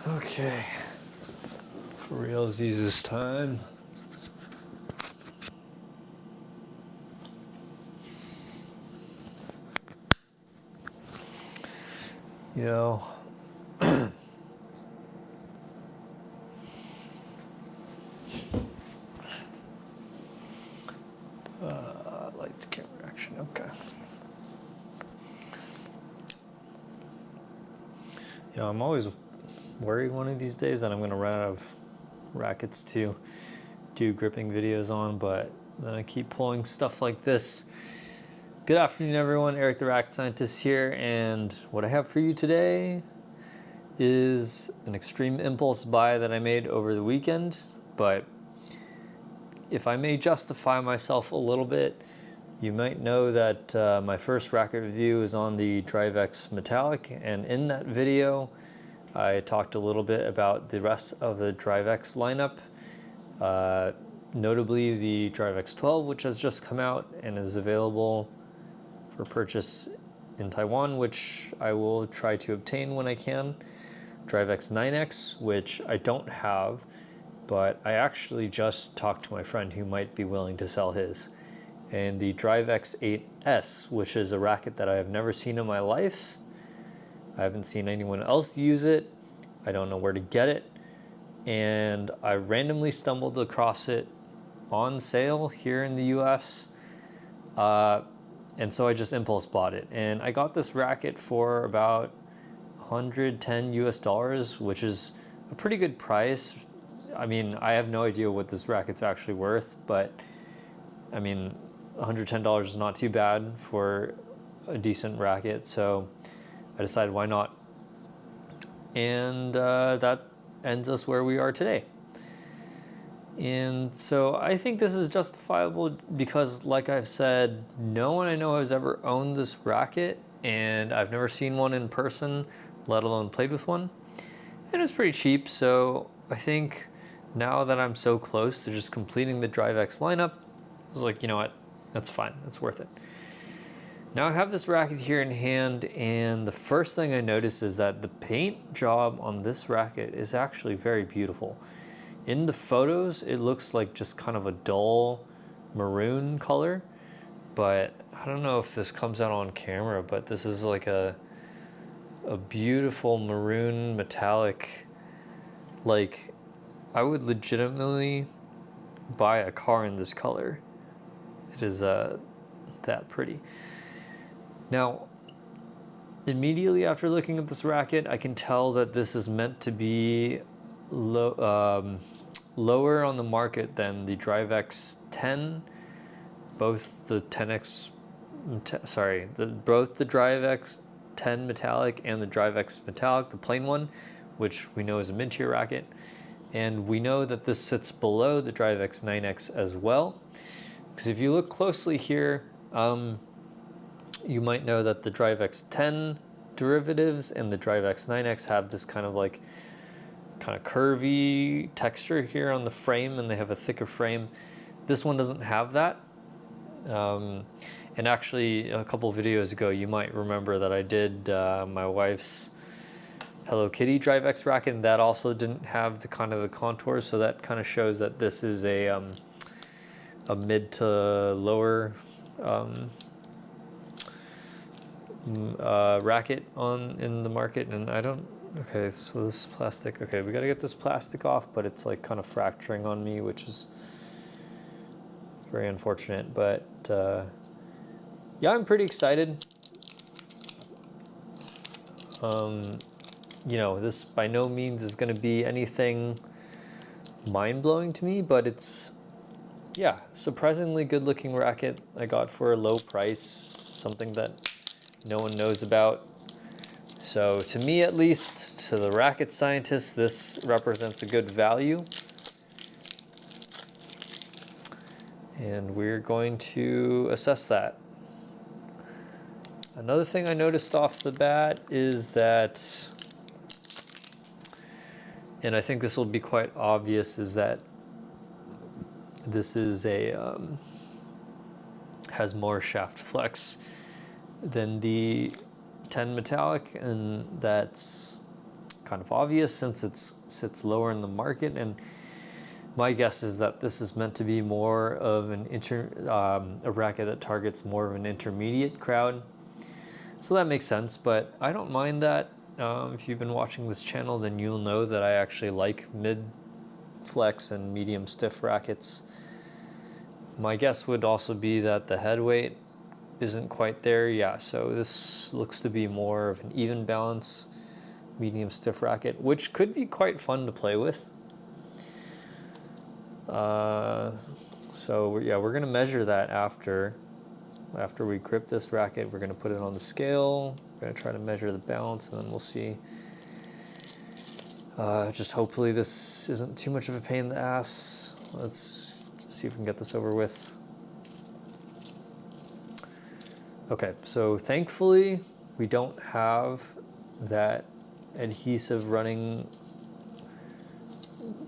Okay, for realsies this time. You know, lights, camera, action, okay. You know, I'm always worried one of these days that I'm gonna run out of rackets to do gripping videos on, but then I keep pulling stuff like this. Good afternoon, everyone. Eric the Racket Scientist here, and what I have for you today is an extreme impulse buy that I made over the weekend. But if I may justify myself a little bit, you might know that my first racket review is on the DriveX Metallic, and in that video I talked a little bit about the rest of the DriveX lineup, notably the DriveX 12, which has just come out and is available for purchase in Taiwan, which I will try to obtain when I can. DriveX 9X, which I don't have, but I actually just talked to my friend who might be willing to sell his. And the DriveX 8S, which is a racket that I have never seen in my life. I haven't seen anyone else use it. I don't know where to get it. And I randomly stumbled across it on sale here in the US. And so I just impulse bought it. And I got this racket for about 110 US dollars, which is a pretty good price. I mean, I have no idea what this racket's actually worth, but I mean, $110 is not too bad for a decent racket, so I decided why not. And that ends us where we are today. And so I think this is justifiable because, like I've said, no one I know has ever owned this racket, and I've never seen one in person, let alone played with one. And it's pretty cheap, so I think now that I'm so close to just completing the DriveX lineup, I was like, you know what, that's fine, that's worth it. Now I have this racket here in hand, and the first thing I noticed is that the paint job on this racket is actually very beautiful. In the photos, it looks like just kind of a dull maroon color, but I don't know if this comes out on camera, but this is like a beautiful maroon metallic. Like, I would legitimately buy a car in this color. It is that pretty. Now, immediately after looking at this racket, I can tell that this is meant to be lower on the market than the DriveX 10, both the 10X, both the DriveX 10 Metallic and the DriveX Metallic, the plain one, which we know is a mid-tier racket. And we know that this sits below the DriveX 9X as well. Because if you look closely here, you might know that the DriveX 10 derivatives and the DriveX 9X have this kind of curvy texture here on the frame, and they have a thicker frame. This one doesn't have that. And actually, a couple of videos ago, you might remember that I did my wife's Hello Kitty DriveX racket, and that also didn't have the contours, so that kind of shows that this is a mid to lower racket in the market. And I don't, okay, so this plastic, okay, we gotta get this plastic off, but it's like kind of fracturing on me, which is very unfortunate. But yeah, I'm pretty excited. You know, this by no means is going to be anything mind-blowing to me, but it's, yeah, surprisingly good-looking racket I got for a low price, something that no one knows about. So to me, at least, to the racket scientist, this represents a good value. And we're going to assess that. Another thing I noticed off the bat is that, and I think this will be quite obvious, is that this is has more shaft flex than the 10 Metallic, and that's kind of obvious since it sits lower in the market, and my guess is that this is meant to be more of a racket that targets more of an intermediate crowd. So that makes sense, but I don't mind that. If you've been watching this channel, then you'll know that I actually like mid-flex and medium stiff rackets. My guess would also be that the head weight isn't quite there. Yeah, so this looks to be more of an even balance medium stiff racket, which could be quite fun to play with. So yeah, we're gonna measure that after we grip this racket. We're gonna put it on the scale. We're gonna try to measure the balance, and then we'll see. Just hopefully this isn't too much of a pain in the ass. Let's see if we can get this over with. Okay, so thankfully we don't have that adhesive running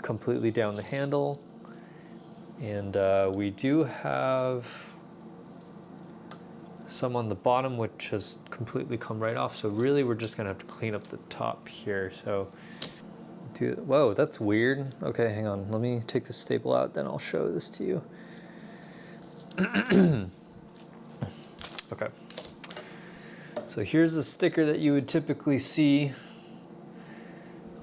completely down the handle. And we do have some on the bottom, which has completely come right off. So really, we're just gonna have to clean up the top here. So, whoa, that's weird. Okay, hang on. Let me take the staple out, then I'll show this to you. Okay. So here's the sticker that you would typically see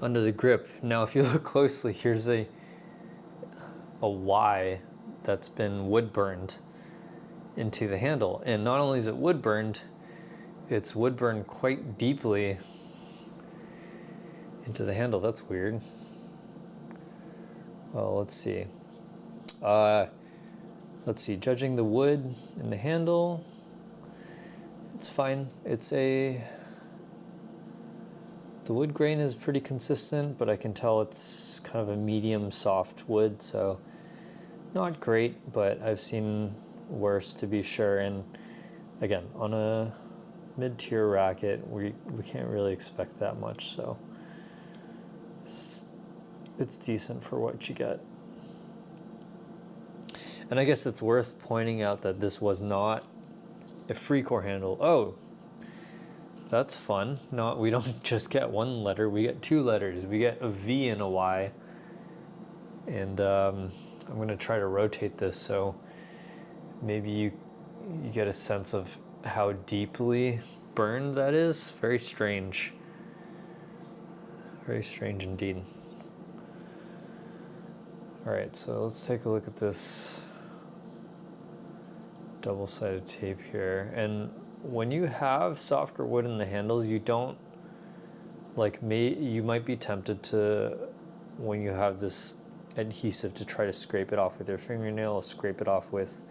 under the grip. Now, if you look closely, here's a Y that's been wood burned into the handle. And not only is it wood burned, it's wood burned quite deeply into the handle. That's weird. Well, let's see. Judging the wood in the handle, it's fine. The wood grain is pretty consistent, but I can tell it's kind of a medium soft wood, so not great, but I've seen worse to be sure. And again, on a mid-tier racket, we can't really expect that much, so it's decent for what you get. And I guess it's worth pointing out that this was not a free core handle. Oh, that's fun. No, we don't just get one letter, we get two letters. We get a V and a Y. And I'm gonna try to rotate this so maybe you get a sense of how deeply burned that is. Very strange. Very strange indeed. All right, so let's take a look at this double-sided tape here. And when you have softer wood in the handles, you don't, you might be tempted to, when you have this adhesive, to try to scrape it off with your fingernail, scrape it off with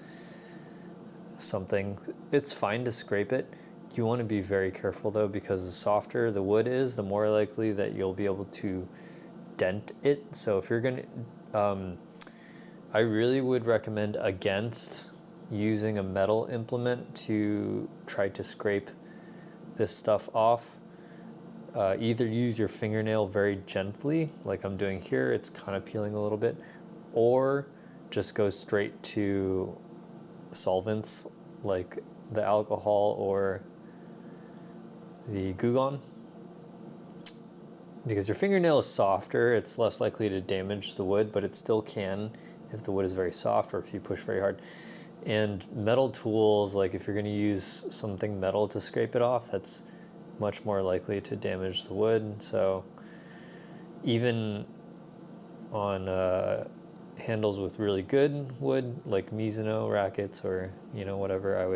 something. It's fine to scrape it. You want to be very careful though, because the softer the wood is, the more likely that you'll be able to dent it. So if you're gonna, I really would recommend against using a metal implement to try to scrape this stuff off. Either use your fingernail very gently, like I'm doing here, it's kind of peeling a little bit, or just go straight to solvents like the alcohol or the Goo Gone. Because your fingernail is softer, it's less likely to damage the wood, but it still can if the wood is very soft or if you push very hard. And metal tools, like if you're going to use something metal to scrape it off, that's much more likely to damage the wood. So even on handles with really good wood, like Mizuno rackets or whatever, I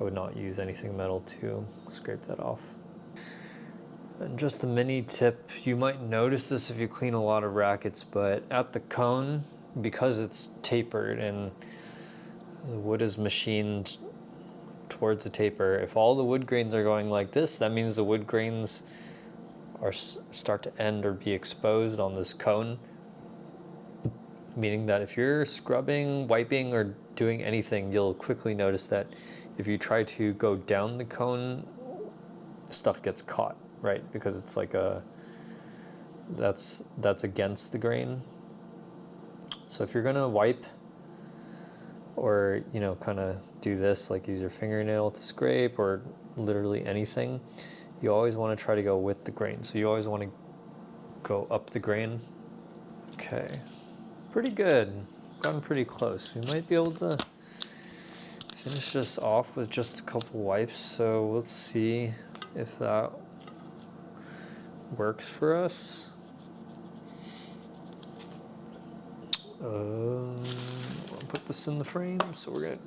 would not use anything metal to scrape that off. And just a mini tip, you might notice this if you clean a lot of rackets, but at the cone, because it's tapered and the wood is machined towards the taper, if all the wood grains are going like this, that means the wood grains start to end or be exposed on this cone. Meaning that if you're scrubbing, wiping, or doing anything, you'll quickly notice that if you try to go down the cone, stuff gets caught, right? Because it's like that's against the grain. So if you're gonna wipe or kind of do this, like use your fingernail to scrape or literally anything, you always want to try to go with the grain. So you always want to go up the grain. Okay, pretty good. Gotten pretty close. We might be able to finish this off with just a couple wipes. So let's see if that works for us. I'll put this in the frame, so we're gonna.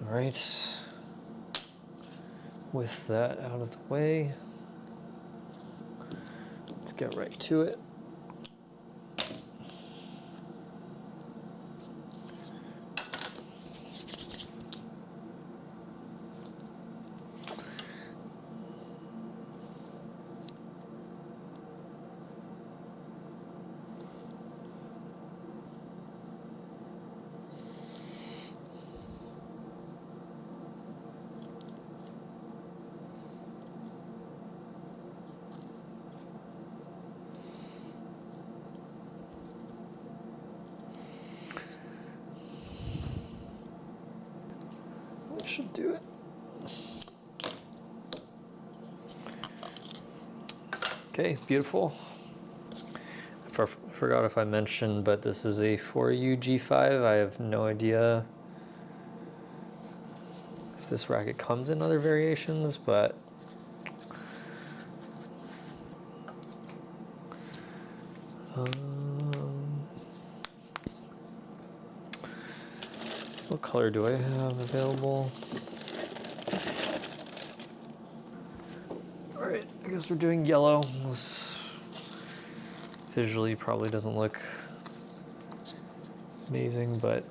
All right, with that out of the way, let's get right to it. Should do it. Okay, beautiful. I forgot if I mentioned, but this is a 4U G5. I have no idea if this racket comes in other variations, but what color do I have available? All right, I guess we're doing yellow. This visually probably doesn't look amazing, but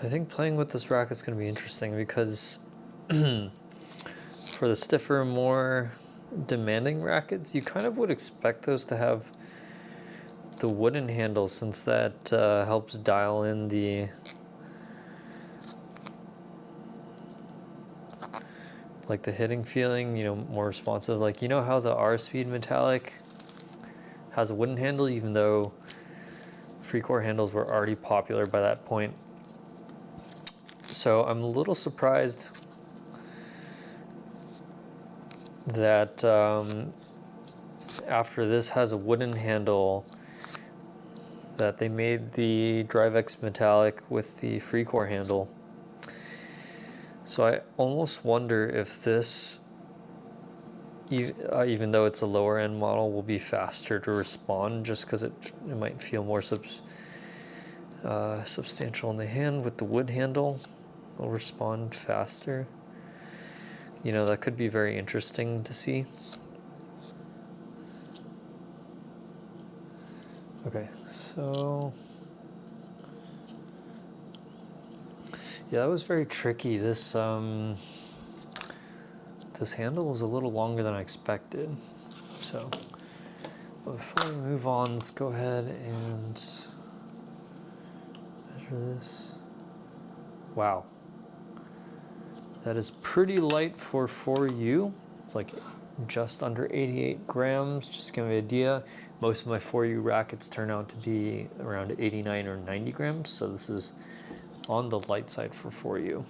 I think playing with this racket's going to be interesting because for the stiffer, more demanding rackets, you kind of would expect those to have the wooden handle, since that helps dial in the hitting feeling, you know, more responsive. Like, you know how the R-Speed metallic has a wooden handle, even though free core handles were already popular by that point. So I'm a little surprised that after this has a wooden handle, that they made the DriveX metallic with the free core handle. So I almost wonder if this, even though it's a lower end model, will be faster to respond, just because it might feel more substantial in the hand. With the wood handle, it'll respond faster. You know, that could be very interesting to see. Okay, so yeah, that was very tricky. This this handle was a little longer than I expected. So before we move on, let's go ahead and measure this. Wow. That is pretty light for 4U. It's like just under 88 grams, just to give you an idea. Most of my 4U rackets turn out to be around 89 or 90 grams, so this is on the light side for 4U.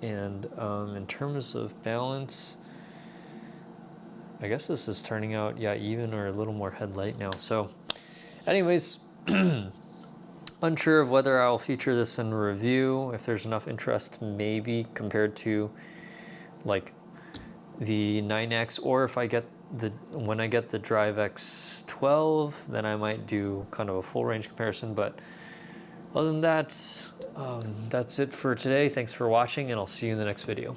And in terms of balance, I guess this is turning out, yeah, even or a little more head light now. So anyways, unsure of whether I'll feature this in a review, if there's enough interest, maybe, compared to like the 9X, or if I get when I get the DriveX 12, then I might do kind of a full range comparison. But other than that, that's it for today. Thanks for watching, and I'll see you in the next video.